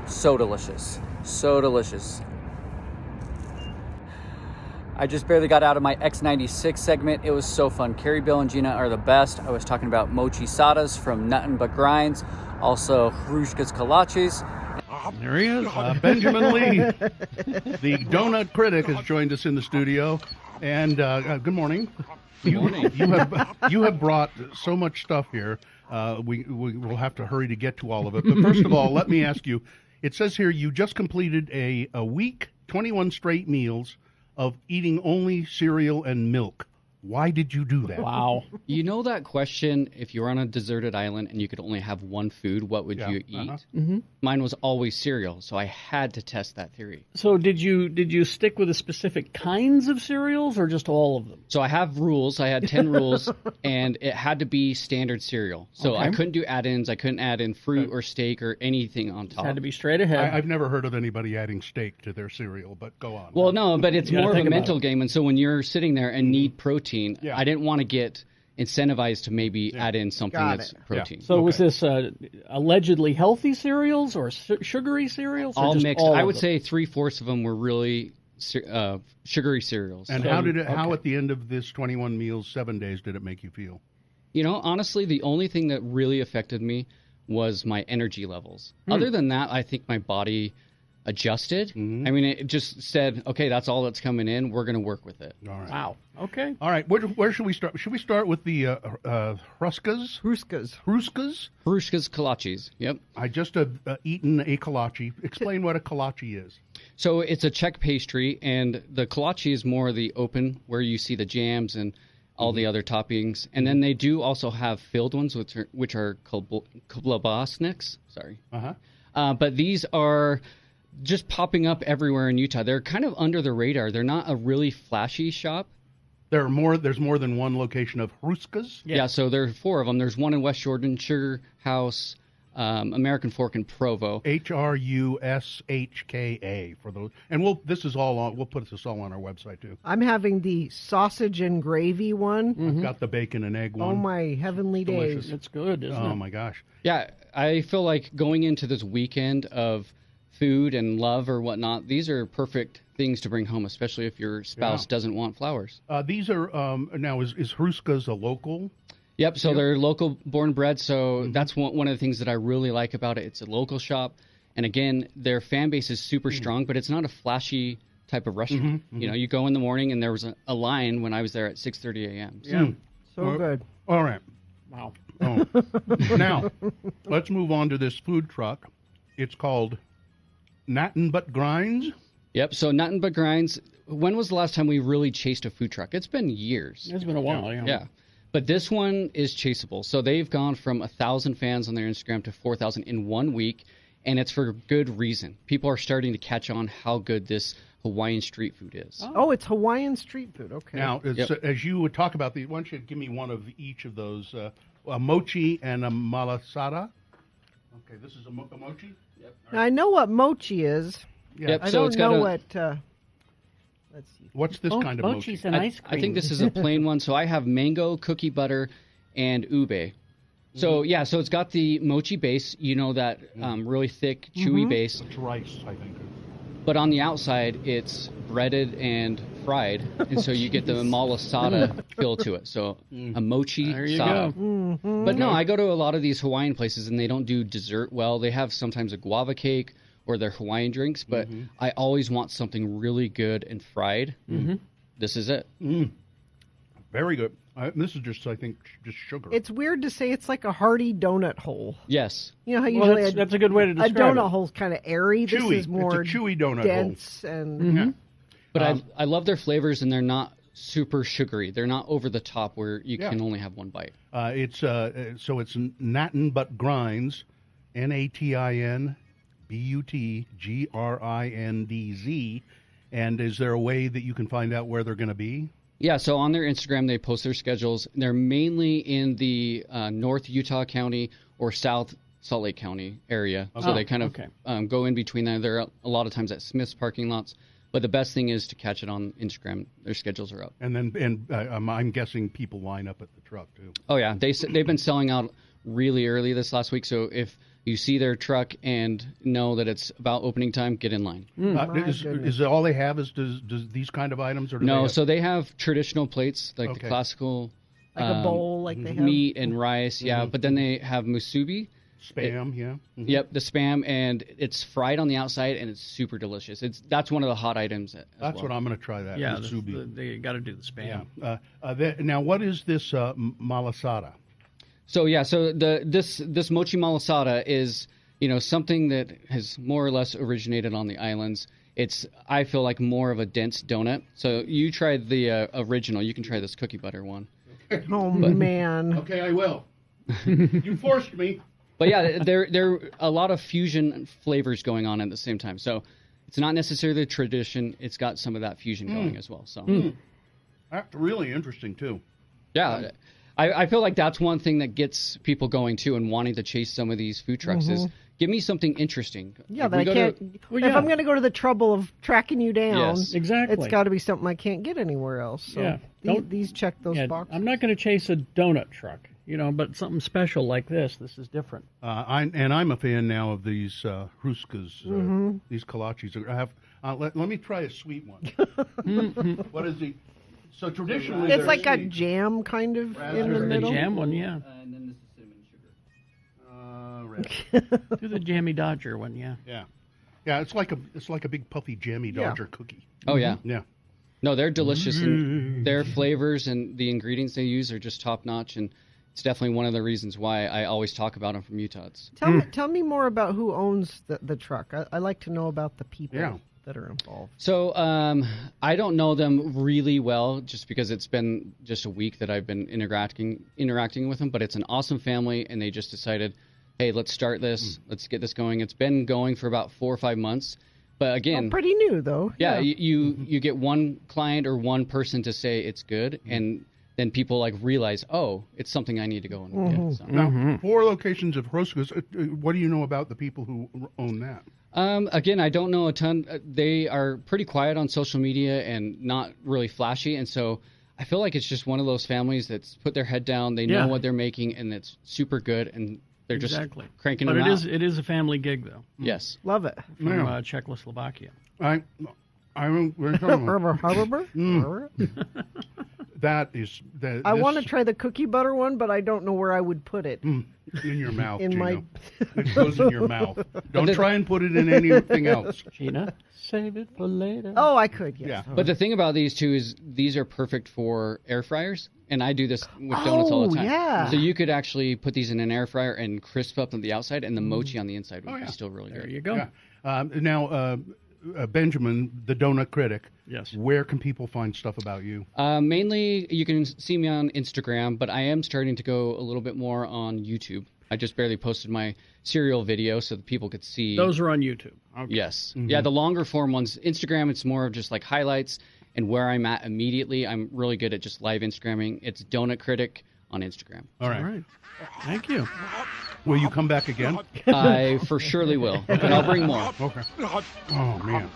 So delicious. So delicious. I just barely got out of my X96 segment. It was so fun. Kerry, Bill, and Gina are the best. I was talking about mochisadas from Natin But Grindz, also Hruska's Kolaches. There he is, Benjamin Lee. The donut critic has joined us in the studio. And good morning. Good morning. You have brought so much stuff here. We will have to hurry to get to all of it. But first of all, let me ask you, it says here you just completed a week, 21 straight meals of eating only cereal and milk. Why did you do that? Wow. You know that question, if you were on a deserted island and you could only have one food, what would you eat? Mm-hmm. Mine was always cereal, so I had to test that theory. So did you stick with the specific kinds of cereals or just all of them? So I have rules. I had 10 rules, and it had to be standard cereal. So Okay. I couldn't do add-ins. I couldn't add in fruit or steak or anything on top. Had to be straight ahead. I've never heard of anybody adding steak to their cereal, but go on. Well, no, but it's You gotta more of a think about mental game. And so when you're sitting there and need protein, Yeah. I didn't want to get incentivized to maybe add in something Got that's it. protein. So was this allegedly healthy cereals or sugary cereals? Or All just mixed. all I of would them? say 3/4 of them were really sugary cereals. And So- how at the end of this 21 meals, 7 days, did it make you feel? You know, honestly, the only thing that really affected me was my energy levels. Other than that, I think my body adjusted. I mean, it just said, okay, that's all that's coming in. We're going to work with it. All right. Wow. Okay. All right. Where should we start? Should we start with the Hruskas? Hruska's. Hruska's? Hruska's Kolaches. Yep. I just eaten a kolache. Explain what a kolache is. So it's a Czech pastry, and the kolache is more the open, where you see the jams and all the other toppings. And then they do also have filled ones, which are kolebniks. Sorry. But these are just popping up everywhere in Utah. They're kind of under the radar. They're not a really flashy shop. There's more than one location of Hruska's. Yeah, so there are 4 of them. There's one in West Jordan, Sugarhouse, American Fork, and Provo. Hrushka for those. And we'll put this all on our website too. I'm having the sausage and gravy one. I've got the bacon and egg one. Oh, my heavenly Delicious. days. It's good, isn't it? Oh my gosh. Yeah, I feel like going into this weekend of food and love or whatnot, these are perfect things to bring home, especially if your spouse doesn't want flowers. These are now is Hruska's a local? Yep, so they're local born bred, so that's one of the things that I really like about it. It's a local shop, and again, their fan base is super strong, but it's not a flashy type of restaurant. You know, you go in the morning, and there was a line when I was there at 6:30 a.m. So. So good. All right. Wow. Oh. Now, let's move on to this food truck. It's called Natin But Grindz. Yep, so Natin But Grindz. When was the last time we really chased a food truck? It's been years. It's been a while. Yeah. But this one is chaseable. So they've gone from 1,000 fans on their Instagram to 4,000 in 1 week, and it's for good reason. People are starting to catch on how good this Hawaiian street food is. Oh, it's Hawaiian street food. Okay. Now, as you would talk about these, why don't you give me one of each of those? A mochi and a malasada. Okay, this is a mochi? Yep. Now, I know what mochi is. Yeah. Yep. I So don't it's got know a- what. Let's see. What's this kind of mochi? Mochi's and ice cream. I think this is a plain one. So I have mango, cookie butter, and ube. So yeah, so it's got the mochi base, you know, that really thick, chewy base. It's rice, I think. But on the outside, it's breaded and fried, and so you get the malasada feel to it. So a mochi There you sada. go. But no, I go to a lot of these Hawaiian places, and they don't do dessert well. They have sometimes a guava cake or their Hawaiian drinks, but I always want something really good and fried. This is it. Very good. This is just, I think, just sugar. It's weird to say it's like a hearty donut hole. Yes. You know how Well, usually that's a good way to a describe donut it. hole's kind of airy. This Chewy. is more It's a chewy donut dense and Yeah. But I love their flavors, and they're not super sugary. They're not over the top where you can only have one bite. It's Natin But Grindz, NatinButGrindz. And is there a way that you can find out where they're going to be? Yeah, so on their Instagram, they post their schedules. They're mainly in the North Utah County or South Salt Lake County area. So they kind of go in between there. They're a lot of times at Smith's parking lots. But the best thing is to catch it on Instagram. Their schedules are up. And I'm guessing people line up at the truck, too. Oh, yeah. They've been selling out really early this last week. So if You see their truck and know that it's about opening time. Get in line. Is it all they have? Does these kind of items? Or do they No, have... so they have traditional plates like the Okay. classical Like a bowl, like they have. meat and rice. Yeah, but then they have musubi. Spam, yeah. Mhm. Yep, the spam, and it's fried on the outside, and it's super delicious. That's one of the hot items. That's what I'm going to try. That Yeah, musubi. they got to do the spam. Yeah. Now, what is this malasada? So this mochi malasada is something that has more or less originated on the islands. It's, I feel like, more of a dense donut. So you tried the original. You can try this cookie butter one. Oh, man. Okay, I will. You forced me. But yeah, there are a lot of fusion flavors going on at the same time. So it's not necessarily a tradition. It's got some of that fusion going as well. So That's really interesting, too. yeah, I feel like that's one thing that gets people going too and wanting to chase some of these food trucks is give me something interesting. Yeah, If that we I go can't. to- If I'm going to go to the trouble of tracking you down, Yes. Exactly. it's got to be something I can't get anywhere else. So Yeah. these check those Yeah, boxes. I'm not going to chase a donut truck, but something special like this. This is different. I'm a fan now of these Hruskas, these Kolaches. Let me try a sweet one. What is the? So traditionally, It's they're like a sweet. jam kind of in the Raspberry. The middle. jam one, yeah. And then this is cinnamon sugar. Red. Do the jammy Dodger one, yeah. Yeah. It's like a big puffy jammy Yeah. Dodger cookie. Oh yeah. Yeah. No, they're delicious, and their flavors and the ingredients they use are just top notch, and it's definitely one of the reasons why I always talk about them from Utah. It's, Tell me more about who owns the truck. I like to know about the people Yeah. that are involved. So I don't know them really well, just because it's been just a week that I've been interacting with them. But it's an awesome family, and they just decided, hey, let's start this. Let's get this going. It's been going for about 4 or 5 months. But again, Pretty new though. yeah, you get one client or one person to say it's good, and then people realize, oh, it's something I need to go and get. So. Now, 4 locations of Hruskas. What do you know about the people who own that? Again, I don't know a ton. They are pretty quiet on social media and not really flashy, and so I feel like it's just one of those families that's put their head down. They know what they're making, and it's super good, and they're just cranking them out. It is a family gig though. Yes. Love it. From Czechoslovakia. I that is that. I want to try the cookie butter one, but I don't know where I would put it. in your mouth. In Gina. my- It goes in your mouth. Don't try and put it in anything else. Gina, save it for later. Oh, I could. Yes. Yeah. But the thing about these two is these are perfect for air fryers, and I do this with donuts all the time. yeah. So you could actually put these in an air fryer and crisp up on the outside, and the mochi on the inside would be still really There good. you go. Yeah. Now, Benjamin, the donut critic. Yes. Where can people find stuff about you? Mainly, you can see me on Instagram, but I am starting to go a little bit more on YouTube. I just barely posted my cereal video so that people could see. Those are on YouTube. Okay. Yes. Yeah, the longer form ones. Instagram, it's more of just highlights and where I'm at immediately. I'm really good at just live Instagramming. It's Donut Critic on Instagram. All right. All right. Thank you. Will you come back again? I for surely will, and I'll bring more. Okay. Oh man.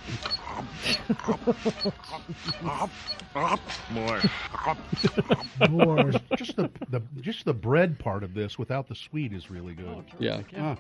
More. Just the bread part of this without the sweet is really good. Yeah. Ah.